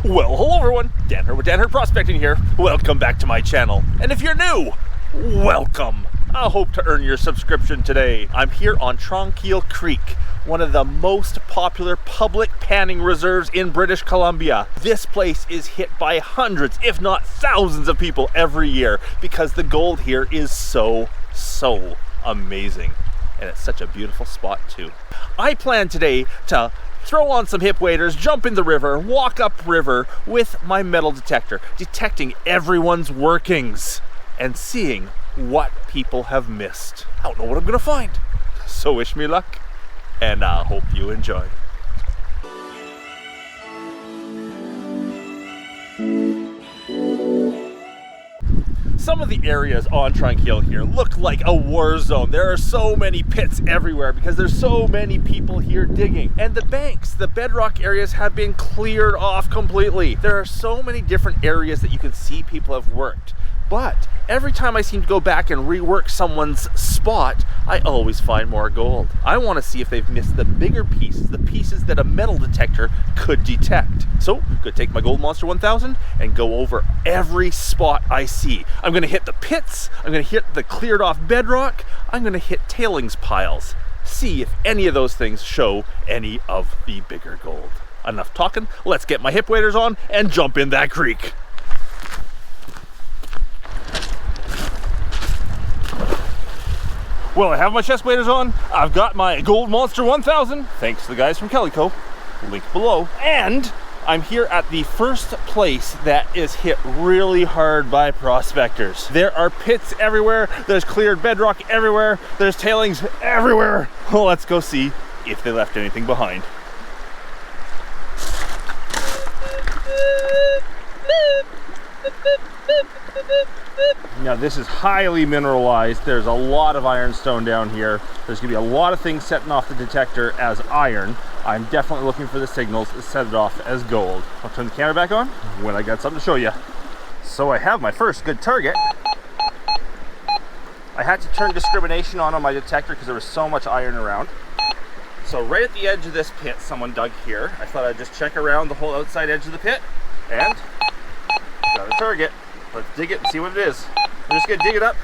Well, hello everyone, Dan Hurd with Dan Hurd Prospecting here. Welcome back to my channel. And if you're new, welcome. I hope to earn your subscription today. I'm here on Tranquille Creek, one of the most popular public panning reserves in British Columbia. This place is hit by hundreds, if not thousands of people every year because the gold here is so amazing. And it's such a beautiful spot too. I plan today to throw on some hip waders, jump in the river, walk up river with my metal detector, detecting everyone's workings and seeing what people have missed. I don't know what I'm gonna find. So wish me luck, and I hope you enjoy. Some of the areas on Tranquille here look like a war zone. There are so many pits everywhere because there's so many people here digging. And the banks, the bedrock areas have been cleared off completely. There are so many different areas that you can see people have worked. But every time I seem to go back and rework someone's spot, I always find more gold. I want to see if they've missed the bigger pieces, the pieces that a metal detector could detect. So I'm going to take my Gold Monster 1000 and go over every spot I see. I'm going to hit the pits, I'm going to hit the cleared off bedrock, I'm going to hit tailings piles. See if any of those things show any of the bigger gold. Enough talking, let's get my hip waders on and jump in that creek. Well, I have my chest waders on, I've got my Gold Monster 1000, thanks to the guys from Calico, link below, and I'm here at the first place that is hit really hard by prospectors. There are pits everywhere, there's cleared bedrock everywhere, there's tailings everywhere. Well, let's go see if they left anything behind. Now this is highly mineralized. There's a lot of ironstone down here. There's gonna be a lot of things setting off the detector as iron. I'm definitely looking for the signals that set it off as gold. I'll turn the camera back on when I got something to show you. So I have my first good target. I had to turn discrimination on my detector because there was so much iron around. So right at the edge of this pit, someone dug here. I thought I'd just check around the whole outside edge of the pit and got a target. Let's dig it and see what it is. I'm just gonna dig it up,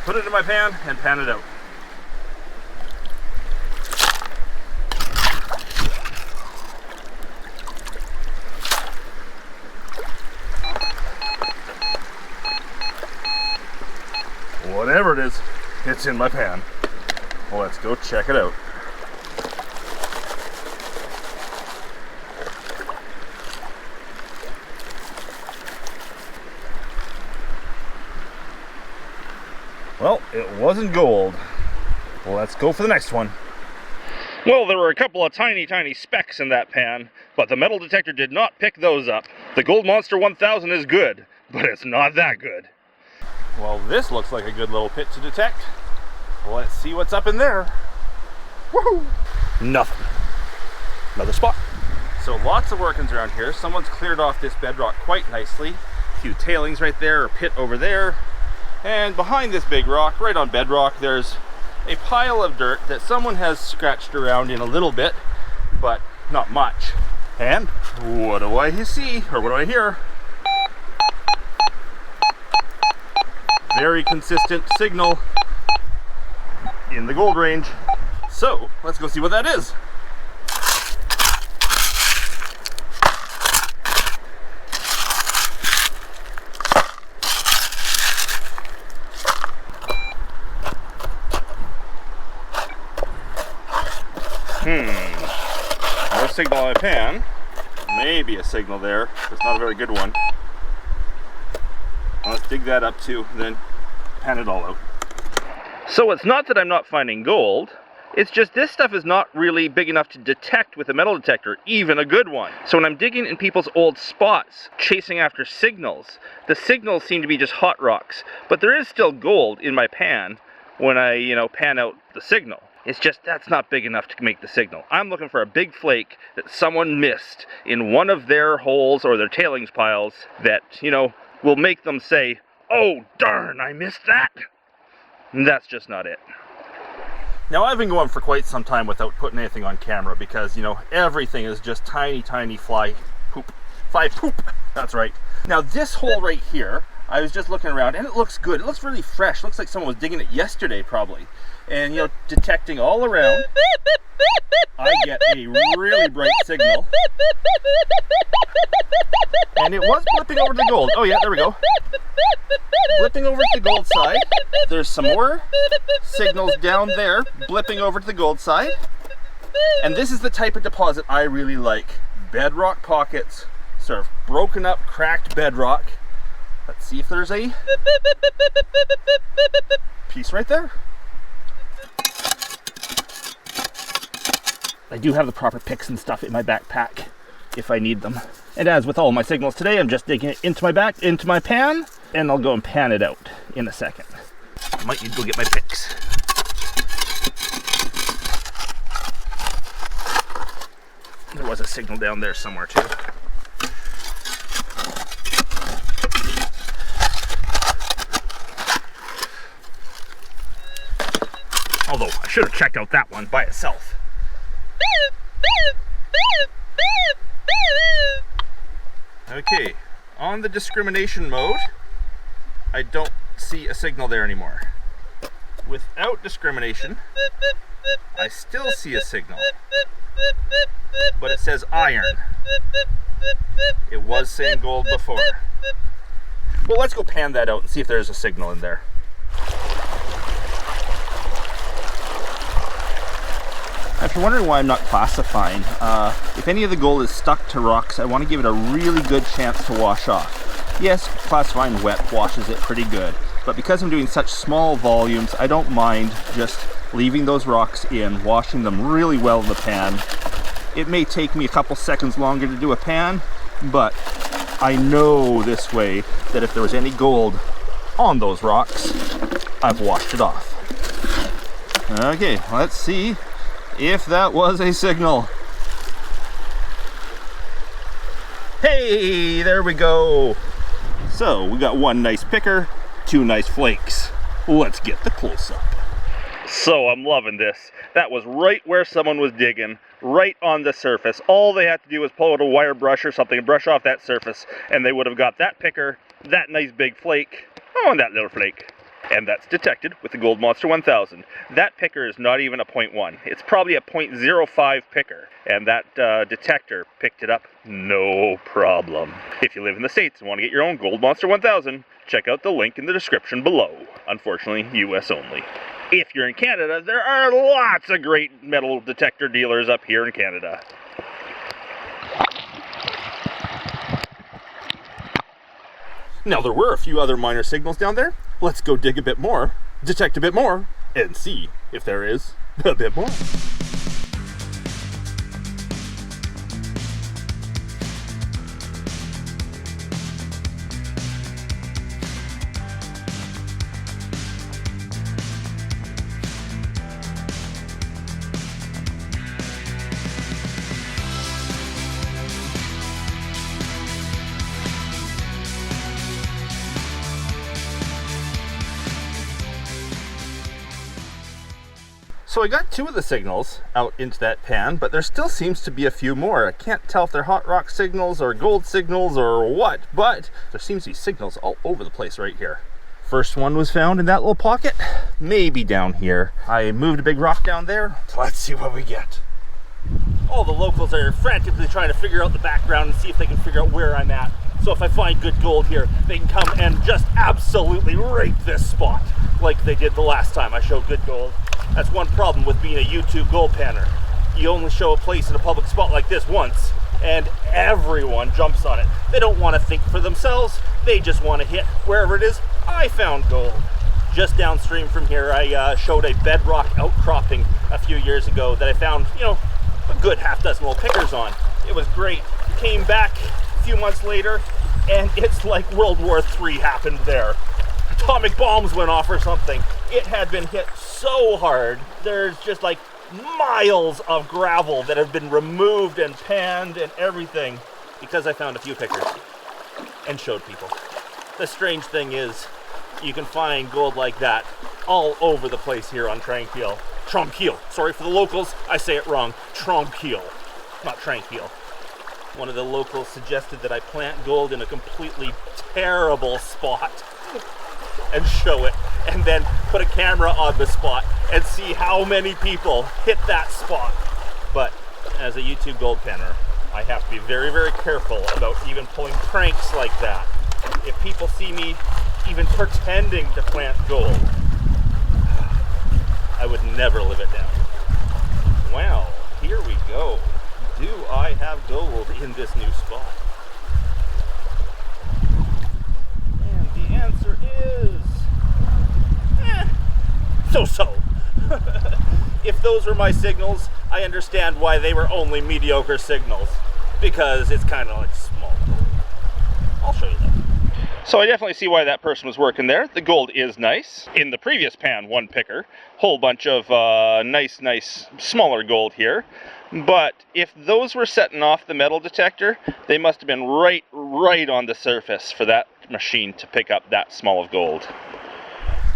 put it in my pan, and pan it out. Whatever it is, it's in my pan. Let's go check it out. Well, it wasn't gold. Let's go for the next one. Well, there were a couple of tiny specks in that pan, but the metal detector did not pick those up. The Gold Monster 1000 is good, but it's not that good. Well, this looks like a good little pit to detect. Let's see what's up in there. Woohoo! Nothing. Another spot. So lots of workings around here. Someone's cleared off this bedrock quite nicely. A few tailings right there, a pit over there. And behind this big rock, right on bedrock, there's a pile of dirt that someone has scratched around in a little bit, but not much. And what do I see, or what do I hear? Very consistent signal in the gold range. So let's go see what that is. No signal on my pan. Maybe a signal there. It's not a very good one. Let's dig that up too, then pan it all out. So it's not that I'm not finding gold. It's just this stuff is not really big enough to detect with a metal detector, even a good one. So when I'm digging in people's old spots, chasing after signals, the signals seem to be just hot rocks. But there is still gold in my pan when I, pan out the signal. It's just that's not big enough to make the signal. I'm looking for a big flake that someone missed in one of their holes or their tailings piles that, will make them say, "Oh, darn, I missed that." And that's just not it. Now, I've been going for quite some time without putting anything on camera because, everything is just tiny fly poop. 5 poop. That's right. Now this hole right here, I was just looking around and it looks good. It looks really fresh. Looks like someone was digging it yesterday probably. And you know, detecting all around, I get a really bright signal. And it was blipping over to the gold. Oh yeah, there we go. Blipping over to the gold side. There's some more signals down there, blipping over to the gold side. And this is the type of deposit I really like. Bedrock pockets, sort of broken up, cracked bedrock. Let's see if there's a piece right there. I do have the proper picks and stuff in my backpack if I need them. And as with all my signals today, I'm just digging it into my pan, and I'll go and pan it out in a second. Might need to go get my picks. There was a signal down there somewhere too. Although I should have checked out that one by itself. Okay, on the discrimination mode, I don't see a signal there anymore. Without discrimination, I still see a signal, but it says iron. It was saying gold before. Well, let's go pan that out and see if there's a signal in there. If you're wondering why I'm not classifying, if any of the gold is stuck to rocks, I want to give it a really good chance to wash off. Yes, classifying wet washes it pretty good, but because I'm doing such small volumes, I don't mind just leaving those rocks in, washing them really well in the pan. It may take me a couple seconds longer to do a pan, but I know this way that if there was any gold on those rocks, I've washed it off. Okay, let's see if that was a signal. Hey, there we go. So we got one nice picker, 2 nice flakes. Let's get the close-up. So I'm loving this. That was right where someone was digging, right on the surface. All they had to do was pull out a wire brush or something and brush off that surface, and they would have got that picker, that nice big flake, oh, and that little flake. And that's detected with the Gold Monster 1000. That picker is not even a 0.1. It's probably a 0.05 picker. And that detector picked it up no problem. If you live in the States and want to get your own Gold Monster 1000, check out the link in the description below. Unfortunately, US only. If you're in Canada, there are lots of great metal detector dealers up here in Canada. Now, there were a few other minor signals down there. Let's go dig a bit more, detect a bit more, and see if there is a bit more. So I got 2 of the signals out into that pan, but there still seems to be a few more. I can't tell if they're hot rock signals or gold signals or what, but there seems to be signals all over the place right here. First one was found in that little pocket, maybe down here. I moved a big rock down there. Let's see what we get. All the locals are frantically trying to figure out the background and see if they can figure out where I'm at. So if I find good gold here, they can come and just absolutely rape this spot like they did the last time I showed good gold. That's one problem with being a YouTube gold panner. You only show a place in a public spot like this once, and everyone jumps on it. They don't want to think for themselves, they just want to hit wherever it is. I found gold. Just downstream from here, I showed a bedrock outcropping a few years ago that I found, you know, a good half dozen little pickers on. It was great. Came back a few months later, and it's like World War III happened there. Atomic bombs went off or something. It had been hit so hard. There's just like miles of gravel that have been removed and panned and everything because I found a few pickers and showed people. The strange thing is you can find gold like that all over the place here on Tranquille. Sorry for the locals, I say it wrong. Tranquille, not Tranquille. One of the locals suggested that I plant gold in a completely terrible spot and show it, and then put a camera on the spot and see how many people hit that spot. But as a YouTube gold panner, I have to be very, very careful about even pulling pranks like that. If people see me even pretending to plant gold, I would never live it down. Well, here we go. Do I have gold in this new spot? And the answer is so-so. If those were my signals, I understand why they were only mediocre signals, because it's kind of like small gold. I'll show you that. So I definitely see why that person was working there. The gold is nice. In the previous pan, one picker, whole bunch of nice smaller gold here. But if those were setting off the metal detector, they must have been right on the surface for that machine to pick up that small of gold.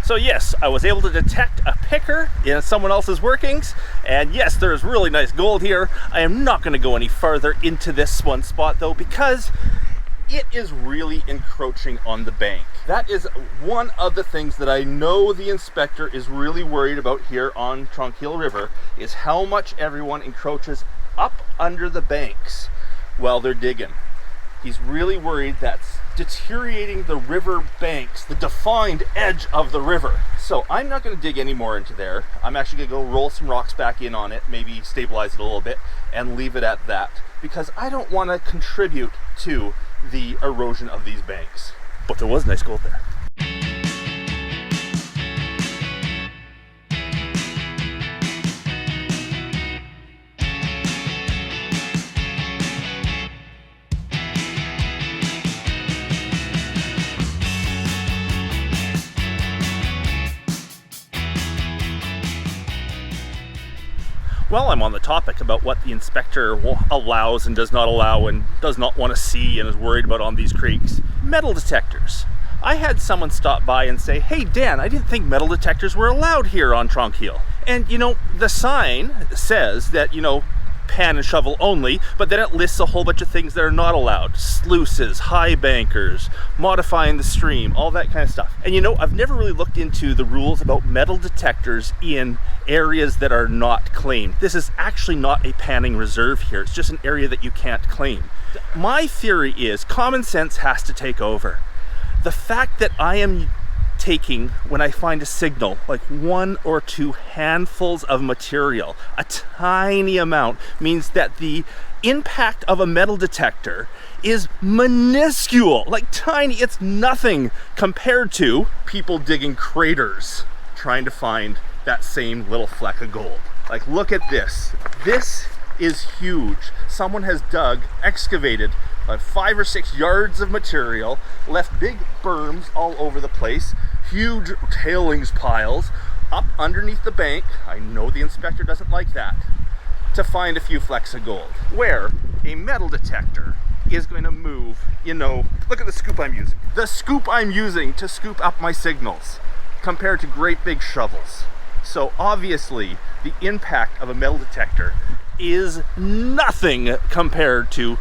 So yes, I was able to detect a picker in someone else's workings, and yes, there's really nice gold here. I am not going to go any farther into this one spot though, because it is really encroaching on the bank. That is one of the things that I know the inspector is really worried about here on Tranquille River, is how much everyone encroaches up under the banks while they're digging. He's really worried that's deteriorating the river banks, the defined edge of the river. So I'm not going to dig any more into there. I'm actually going to go roll some rocks back in on it, maybe stabilize it a little bit, and leave it at that, because I don't want to contribute to the erosion of these banks. But there was nice gold there. Well, I'm on the topic about what the inspector allows and does not allow and does not want to see and is worried about on these creeks. Metal detectors. I had someone stop by and say, "Hey Dan, I didn't think metal detectors were allowed here on Tranquille." And you know, the sign says that, you know, pan and shovel only, but then it lists a whole bunch of things that are not allowed. Sluices, high bankers, modifying the stream, all that kind of stuff. And you know, I've never really looked into the rules about metal detectors in areas that are not claimed. This is actually not a panning reserve here. It's just an area that you can't claim. My theory is common sense has to take over. The fact that I am taking, when I find a signal, like 1 or 2 handfuls of material, a tiny amount, means that the impact of a metal detector is minuscule, like tiny. It's nothing compared to people digging craters trying to find that same little fleck of gold. Like, look at this. This is huge. Someone has excavated about 5 or 6 yards of material, left big berms all over the place, huge tailings piles up underneath the bank. I know the inspector doesn't like that, to find a few flecks of gold, where a metal detector is going to move, you know, look at the scoop I'm using. The scoop I'm using to scoop up my signals compared to great big shovels. So obviously the impact of a metal detector is nothing compared to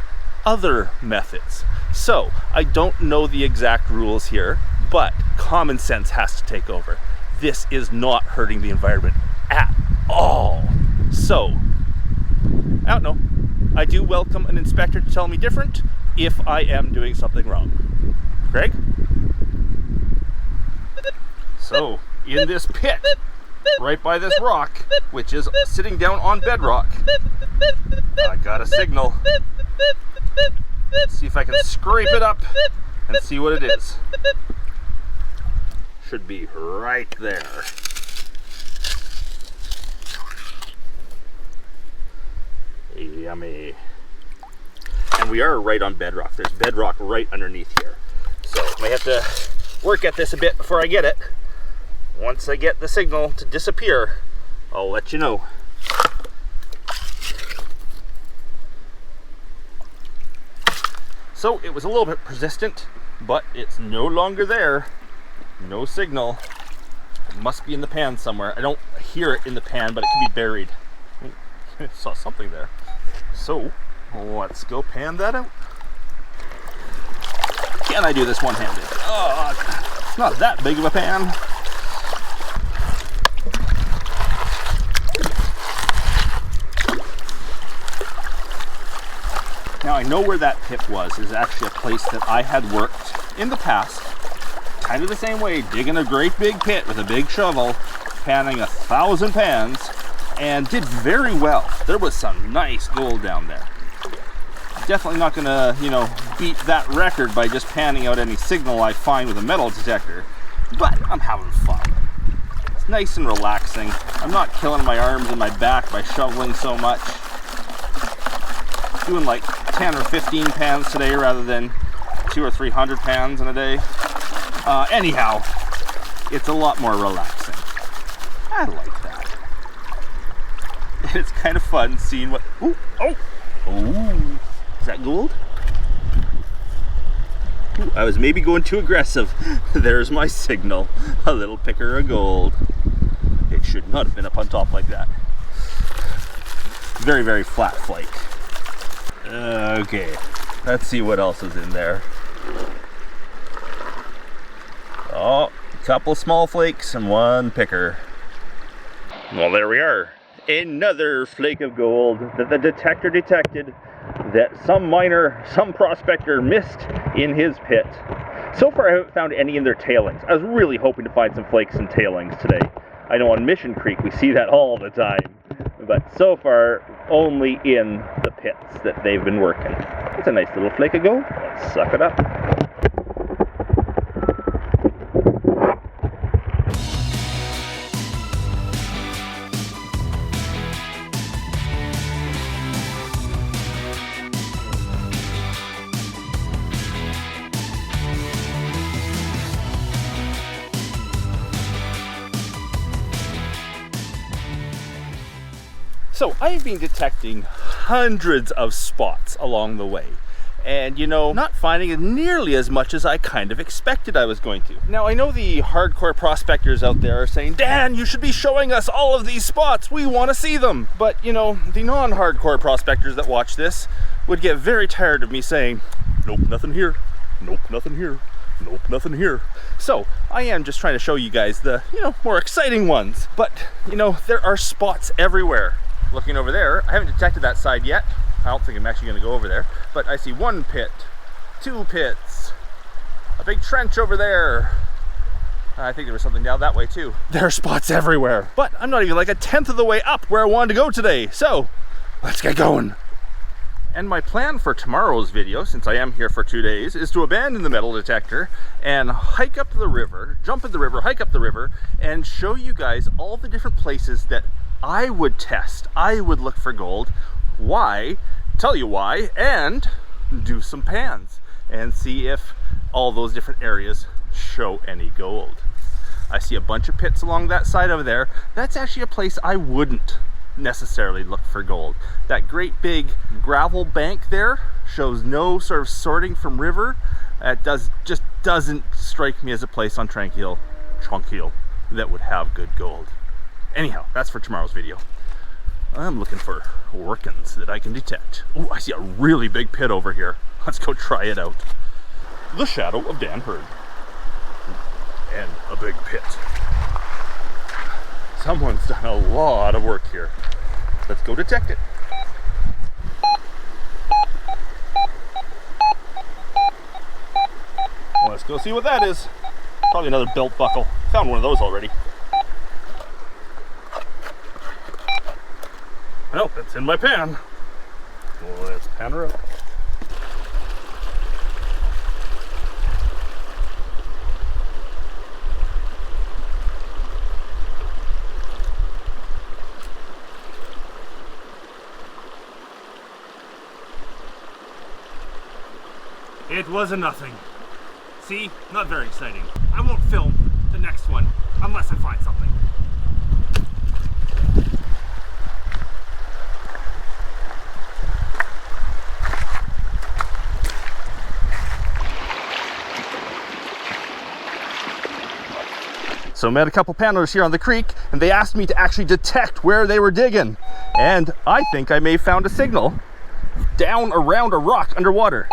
other methods. So I don't know the exact rules here, but common sense has to take over. This is not hurting the environment at all. So, I don't know. I do welcome an inspector to tell me different if I am doing something wrong. Greg? So, in this pit, right by this rock, which is sitting down on bedrock, I got a signal. Let's see if I can scrape it up and see what it is. Should be right there. Yummy. And we are right on bedrock. There's bedrock right underneath here. So I may have to work at this a bit before I get it. Once I get the signal to disappear, I'll let you know. So it was a little bit persistent, but it's no longer there. No signal. It must be in the pan somewhere. I don't hear it in the pan, but it could be buried. I saw something there. So Let's go pan that out. Can I do this one-handed? Oh, it's not that big of a pan. Now I know where that pit was. It's actually a place that I had worked in the past, kind of the same way, digging a great big pit with a big shovel, panning 1,000 pans, and did very well. There was some nice gold down there. Definitely not gonna, beat that record by just panning out any signal I find with a metal detector, but I'm having fun. It's nice and relaxing. I'm not killing my arms and my back by shoveling so much. Doing like 10 or 15 pans today rather than 200 or 300 pans in a day. Anyhow, it's a lot more relaxing. I like that. And it's kind of fun seeing what... Ooh, oh! Ooh! Is that gold? Ooh, I was maybe going too aggressive. There's my signal. A little picker of gold. It should not have been up on top like that. Very, very flat flake. Okay, let's see what else is in there. Oh, a couple small flakes and one picker. Well, there we are. Another flake of gold that the detector detected that some miner, some prospector missed in his pit. So far I haven't found any in their tailings. I was really hoping to find some flakes and tailings today. I know on Mission Creek we see that all the time. But so far, only in the pits that they've been working. It's a nice little flake of gold. Let's suck it up. So I've been detecting hundreds of spots along the way. And not finding it nearly as much as I kind of expected I was going to. Now I know the hardcore prospectors out there are saying, Dan, you should be showing us all of these spots. We want to see them. But the non-hardcore prospectors that watch this would get very tired of me saying, nope, nothing here. Nope, nothing here. Nope, nothing here. So I am just trying to show you guys the, more exciting ones. But, there are spots everywhere. Looking over there, I haven't detected that side yet. I don't think I'm actually going to go over there. But I see one pit, two pits, a big trench over there. I think there was something down that way too. There are spots everywhere. But I'm not even like 1/10 of the way up where I wanted to go today. So let's get going. And my plan for tomorrow's video, since I am here for 2 days, is to abandon the metal detector and hike up the river, jump in the river, hike up the river, and show you guys all the different places that I would test. I would look for gold. Why? Tell you why, and do some pans and see if all those different areas show any gold. I see a bunch of pits along that side over there. That's actually a place I wouldn't necessarily look for gold. That great big gravel bank there shows no sort of sorting from river. It just doesn't strike me as a place on Tranquille that would have good gold. Anyhow, that's for tomorrow's video. I'm looking for workings that I can detect. Oh, I see a really big pit over here. Let's go try it out. The shadow of Dan Hurd. And a big pit. Someone's done a lot of work here. Let's go detect it. Well, let's go see what that is. Probably another belt buckle. Found one of those already. Nope, it's in my pan. Let's pan her up. It was a nothing. See? Not very exciting. I won't film the next one unless I find something. So met a couple panelers here on the creek, and they asked me to actually detect where they were digging. And I think I may have found a signal down around a rock underwater.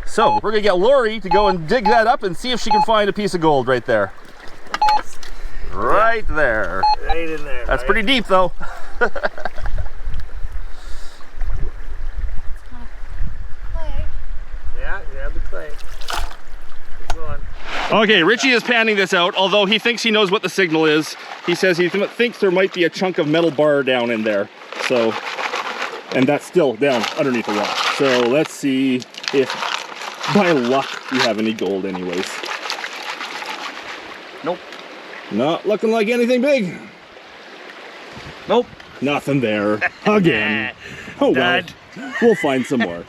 So we're gonna get Lori to go and dig that up and see if she can find a piece of gold right there. Right there. Right in there. That's pretty deep though. Yeah, the clay. Keep going. Okay, Richie is panning this out, although he thinks he knows what the signal is. He says he thinks there might be a chunk of metal bar down in there. So, and that's still down underneath the rock. So let's see if by luck we have any gold anyways. Nope. Not looking like anything big. Nope. Nothing there. Again. Oh well, we'll find some more.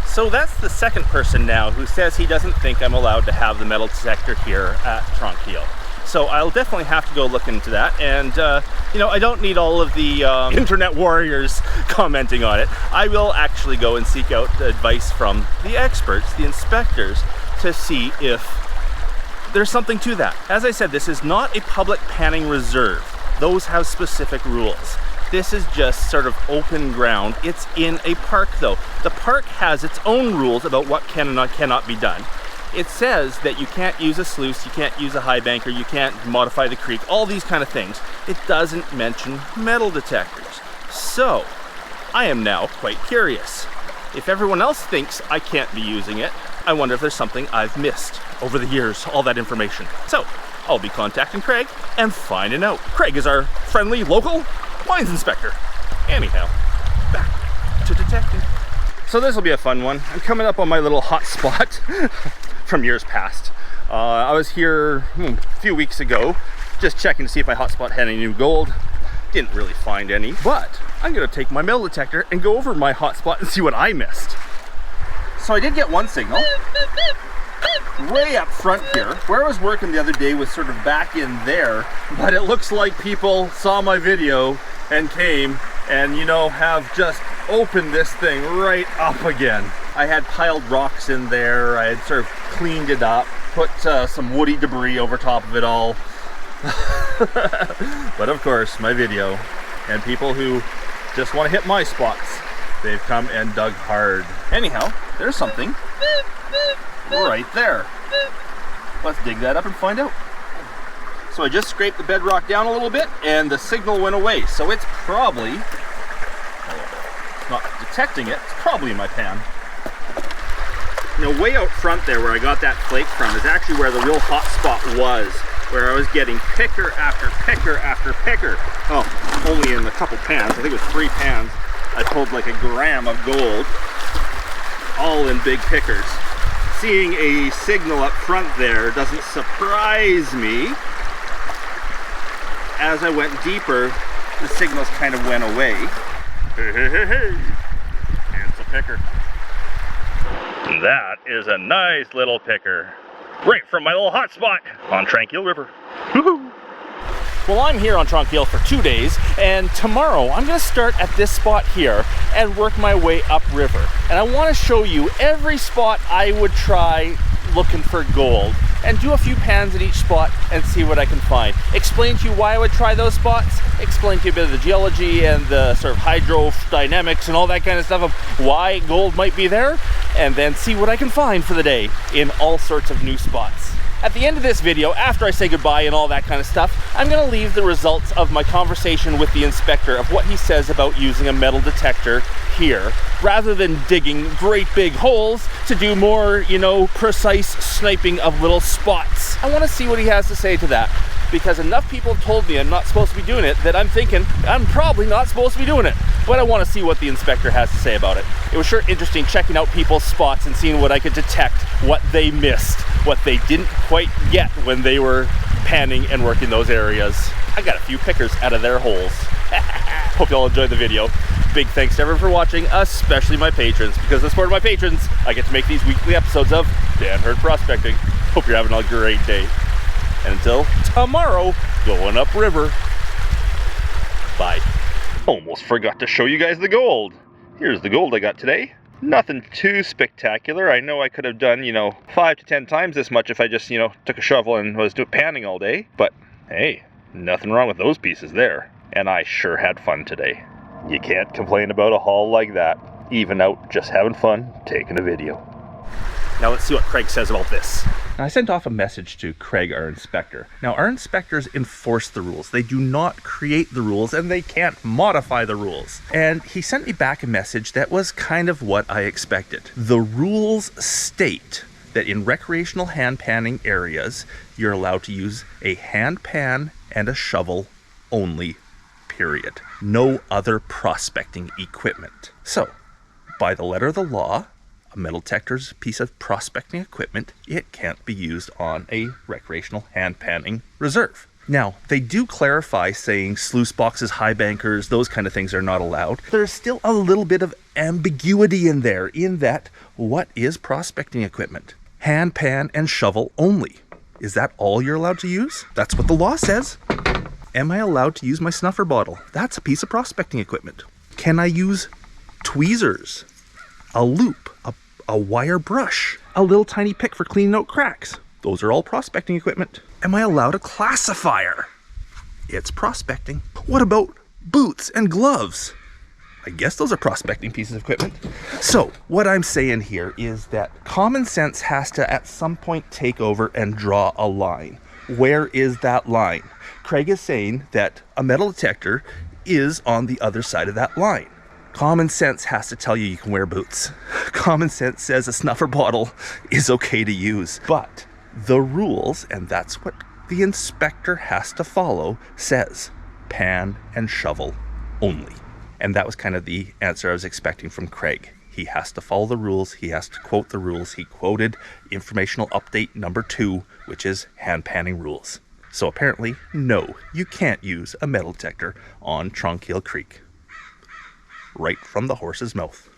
So that's the second person now who says he doesn't think I'm allowed to have the metal detector here at Tranquille. So I'll definitely have to go look into that. And, you know, I don't need all of the internet warriors commenting on it. I will actually go and seek out advice from the experts, the inspectors, to see if there's something to that. As I said, this is not a public panning reserve. Those have specific rules. This is just sort of open ground. It's in a park though. The park has its own rules about what can and cannot be done. It says that you can't use a sluice, you can't use a high banker, you can't modify the creek, all these kind of things. It doesn't mention metal detectors. So, I am now quite curious. If everyone else thinks I can't be using it, I wonder if there's something I've missed over the years, all that information. So, I'll be contacting Craig and finding out. Craig is our friendly local mines inspector. Anyhow, back to detecting. So this will be a fun one. I'm coming up on my little hot spot from years past. I was here a few weeks ago, just checking to see if my hotspot had any new gold. Didn't really find any, but I'm gonna take my metal detector and go over my hotspot and see what I missed. So I did get one signal. Way up front here. Where I was working the other day was sort of back in there, but it looks like people saw my video and came and, you know, have just opened this thing right up again. I had piled rocks in there, I had sort of cleaned it up, put some woody debris over top of it all. But of course, my video, and people who just want to hit my spots, they've come and dug hard. Anyhow, there's something right there. Let's dig that up and find out. So I just scraped the bedrock down a little bit and the signal went away. So it's probably, not detecting it, it's probably in my pan. You know, way out front there where I got that flake from is actually where the real hot spot was, where I was getting picker after picker after picker. Oh, only in a couple pans, I think it was 3 pans. I pulled like a gram of gold, all in big pickers. Seeing a signal up front there doesn't surprise me. As I went deeper, the signals kind of went away. Hey, hey, hey, hey. And it's a picker. That is a nice little picker. Right from my little hot spot on Tranquille River. Woohoo! Well, I'm here on Tranquille for 2 days, and tomorrow I'm going to start at this spot here and work my way upriver. And I want to show you every spot I would try looking for gold, and do a few pans at each spot and see what I can find. Explain to you why I would try those spots, explain to you a bit of the geology and the sort of hydrodynamics and all that kind of stuff of why gold might be there, and then see what I can find for the day in all sorts of new spots. At the end of this video, after I say goodbye and all that kind of stuff, I'm going to leave the results of my conversation with the inspector of what he says about using a metal detector here, rather than digging great big holes to do more, you know, precise sniping of little spots. I want to see what he has to say to that, because enough people have told me I'm not supposed to be doing it that I'm thinking I'm probably not supposed to be doing it. But I want to see what the inspector has to say about it. It was sure interesting checking out people's spots and seeing what I could detect, what they missed, what they didn't quite get when they were panning and working those areas. I got a few pickers out of their holes. Hope you all enjoyed the video. Big thanks to everyone for watching, especially my patrons, because as a support of my patrons, I get to make these weekly episodes of Dan Hurd Prospecting. Hope you're having a great day. And until tomorrow, going upriver. Bye. Almost forgot to show you guys the gold. Here's the gold I got today. Nothing too spectacular. I know I could have done, you know, 5 to 10 times this much if I just, you know, took a shovel and was doing panning all day. But hey, nothing wrong with those pieces there. And I sure had fun today. You can't complain about a haul like that. even out, just having fun, taking a video. Now let's see what Craig says about this. Now, I sent off a message to Craig, our inspector. Now, our inspectors enforce the rules. They do not create the rules, and they can't modify the rules. And he sent me back a message that was kind of what I expected. The rules state that in recreational hand panning areas, you're allowed to use a hand pan and a shovel only, period. No other prospecting equipment. So, by the letter of the law, a metal detector's piece of prospecting equipment, it can't be used on a recreational hand panning reserve. Now, they do clarify saying sluice boxes, high bankers, those kind of things are not allowed. There's still a little bit of ambiguity in there, in that, what is prospecting equipment? Hand pan and shovel only. Is that all you're allowed to use? That's what the law says. Am I allowed to use my snuffer bottle? That's a piece of prospecting equipment. Can I use tweezers, a loop, a wire brush, a little tiny pick for cleaning out cracks? Those are all prospecting equipment. Am I allowed a classifier? It's prospecting. What about boots and gloves? I guess those are prospecting pieces of equipment. So what I'm saying here is that common sense has to at some point take over and draw a line. Where is that line? Craig is saying that a metal detector is on the other side of that line. Common sense has to tell you can wear boots. Common sense says a snuffer bottle is okay to use. But the rules, and that's what the inspector has to follow, says pan and shovel only. And that was kind of the answer I was expecting from Craig. He has to follow the rules. He has to quote the rules. He quoted informational update number 2, which is hand panning rules. So apparently, no, you can't use a metal detector on Tranquille Creek. Right from the horse's mouth.